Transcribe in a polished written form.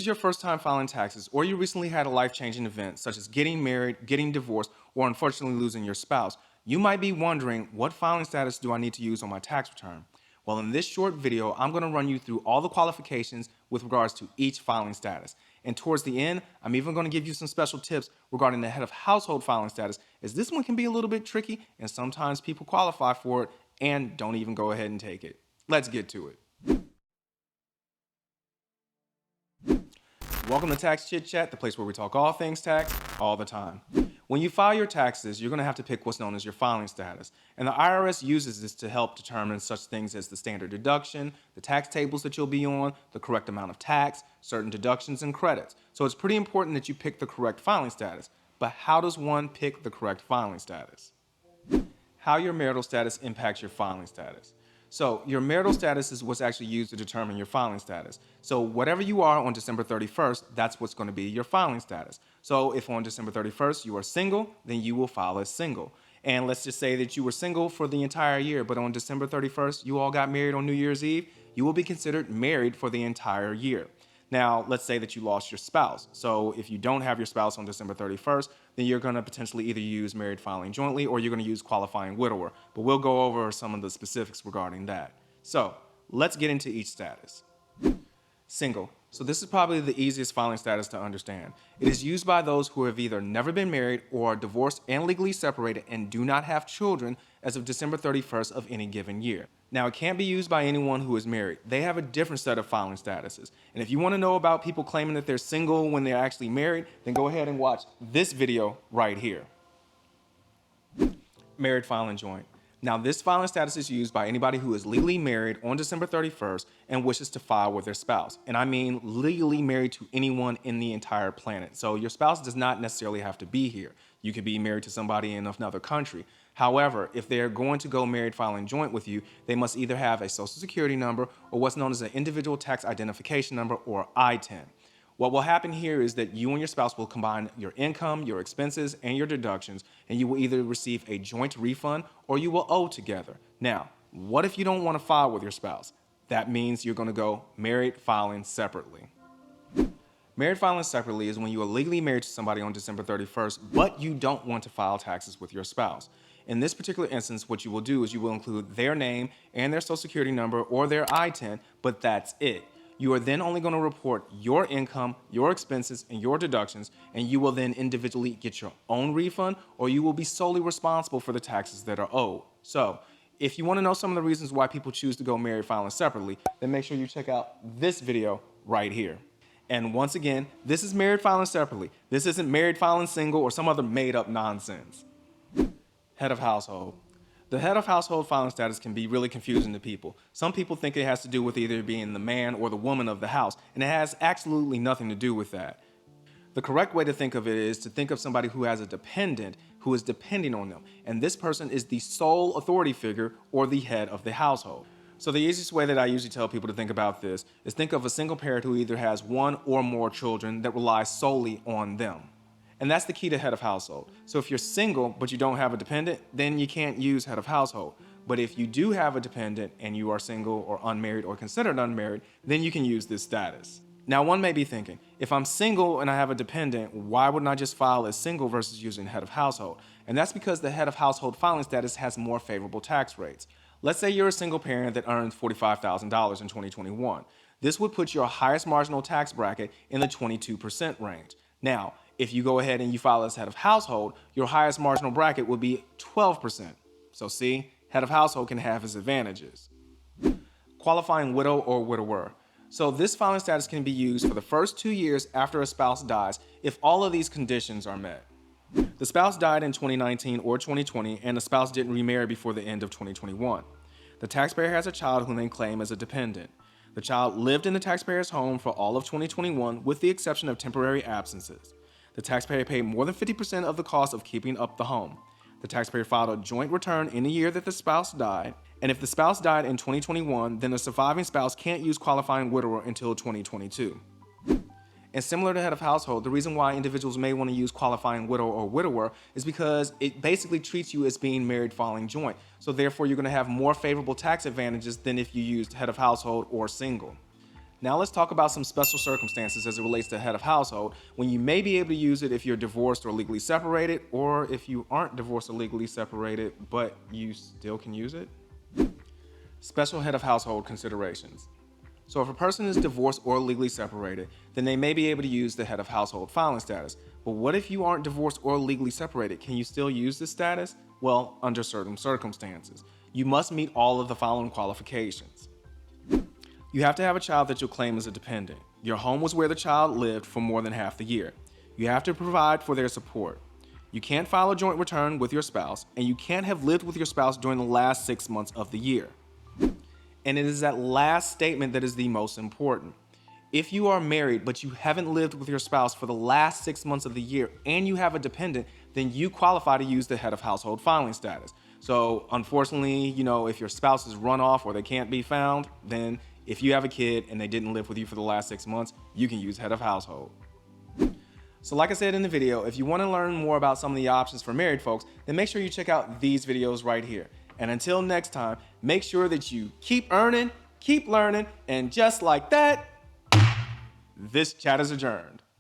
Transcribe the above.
is your first time filing taxes, or you recently had a life-changing event such as getting married, getting divorced, or unfortunately losing your spouse, you might be wondering, what filing status do I need to use on my tax return? Well, in this short video, I'm going to run you through all the qualifications with regards to each filing status. And towards the end, I'm even going to give you some special tips regarding the head of household filing status, as this one can be a little bit tricky and sometimes people qualify for it and don't even go ahead and take it. Let's get to it. Welcome to Tax Chit Chat, the place where we talk all things tax all the time. When you file your taxes, you're going to have to pick what's known as your filing status. And the IRS uses this to help determine such things as the standard deduction, the tax tables that you'll be on, the correct amount of tax, certain deductions and credits. So it's pretty important that you pick the correct filing status. But how does one pick the correct filing status? How your marital status impacts your filing status. So your marital status is what's actually used to determine your filing status. So whatever you are on December 31st, that's what's going to be your filing status. So if on December 31st you are single, then you will file as single. And let's just say that you were single for the entire year, but on December 31st you all got married on New Year's Eve, you will be considered married for the entire year. Now, let's say that you lost your spouse. So if you don't have your spouse on December 31st, then you're going to potentially either use married filing jointly or you're going to use qualifying widower. But we'll go over some of the specifics regarding that. So let's get into each status. Single. So this is probably the easiest filing status to understand. It is used by those who have either never been married or are divorced and legally separated and do not have children as of December 31st of any given year. Now, it can't be used by anyone who is married. They have a different set of filing statuses. And if you want to know about people claiming that they're single when they're actually married, then go ahead and watch this video right here. Married filing joint. Now, this filing status is used by anybody who is legally married on December 31st and wishes to file with their spouse. And I mean legally married to anyone in the entire planet. So your spouse does not necessarily have to be here. You could be married to somebody in another country. However, if they're going to go married filing joint with you, they must either have a social security number or what's known as an individual tax identification number, or ITIN. What will happen here is that you and your spouse will combine your income, your expenses, and your deductions, and you will either receive a joint refund or you will owe together. Now, what if you don't want to file with your spouse? That means you're going to go married filing separately. Married filing separately is when you are legally married to somebody on December 31st, but you don't want to file taxes with your spouse. In this particular instance, what you will do is you will include their name and their social security number or their ITIN, but that's it. You are then only going to report your income, your expenses, and your deductions, and you will then individually get your own refund, or you will be solely responsible for the taxes that are owed. So, if you want to know some of the reasons why people choose to go married filing separately, then make sure you check out this video right here. And once again, this is married filing separately. This isn't married filing single or some other made-up nonsense. Head of household. The head of household filing status can be really confusing to people. Some people think it has to do with either being the man or the woman of the house, and it has absolutely nothing to do with that. The correct way to think of it is to think of somebody who has a dependent who is depending on them, and this person is the sole authority figure or the head of the household. So the easiest way that I usually tell people to think about this is think of a single parent who either has one or more children that rely solely on them. And that's the key to head of household. So if you're single, but you don't have a dependent, then you can't use head of household. But if you do have a dependent and you are single or unmarried or considered unmarried, then you can use this status. Now, one may be thinking, if I'm single and I have a dependent, why wouldn't I just file as single versus using head of household? And that's because the head of household filing status has more favorable tax rates. Let's say you're a single parent that earns $45,000 in 2021. This would put your highest marginal tax bracket in the 22% range. Now, if you go ahead and you file as head of household, your highest marginal bracket would be 12%. So see, head of household can have its advantages. Qualifying widow or widower. So this filing status can be used for the first 2 years after a spouse dies if all of these conditions are met. The spouse died in 2019 or 2020 and the spouse didn't remarry before the end of 2021. The taxpayer has a child whom they claim as a dependent. The child lived in the taxpayer's home for all of 2021 with the exception of temporary absences. The taxpayer paid more than 50% of the cost of keeping up the home. The taxpayer filed a joint return in the year that the spouse died, and if the spouse died in 2021, then the surviving spouse can't use qualifying widower until 2022. And similar to head of household, the reason why individuals may want to use qualifying widow or widower is because it basically treats you as being married filing joint. So therefore, you're going to have more favorable tax advantages than if you used head of household or single. Now let's talk about some special circumstances as it relates to head of household, when you may be able to use it if you're divorced or legally separated, or if you aren't divorced or legally separated, but you still can use it. Special head of household considerations. So if a person is divorced or legally separated, then they may be able to use the head of household filing status. But what if you aren't divorced or legally separated? Can you still use this status? Well, under certain circumstances. You must meet all of the following qualifications. You have to have a child that you'll claim as a dependent. Your home was where the child lived for more than half the year. You have to provide for their support. You can't file a joint return with your spouse, and you can't have lived with your spouse during the last 6 months of the year. And it is that last statement that is the most important. If you are married, but you haven't lived with your spouse for the last 6 months of the year, and you have a dependent, then you qualify to use the head of household filing status. So unfortunately, if your spouse is run off or they can't be found, then if you have a kid and they didn't live with you for the last 6 months, you can use head of household. So like I said in the video, if you want to learn more about some of the options for married folks, then make sure you check out these videos right here. And until next time, make sure that you keep earning, keep learning, and just like that, this chat is adjourned.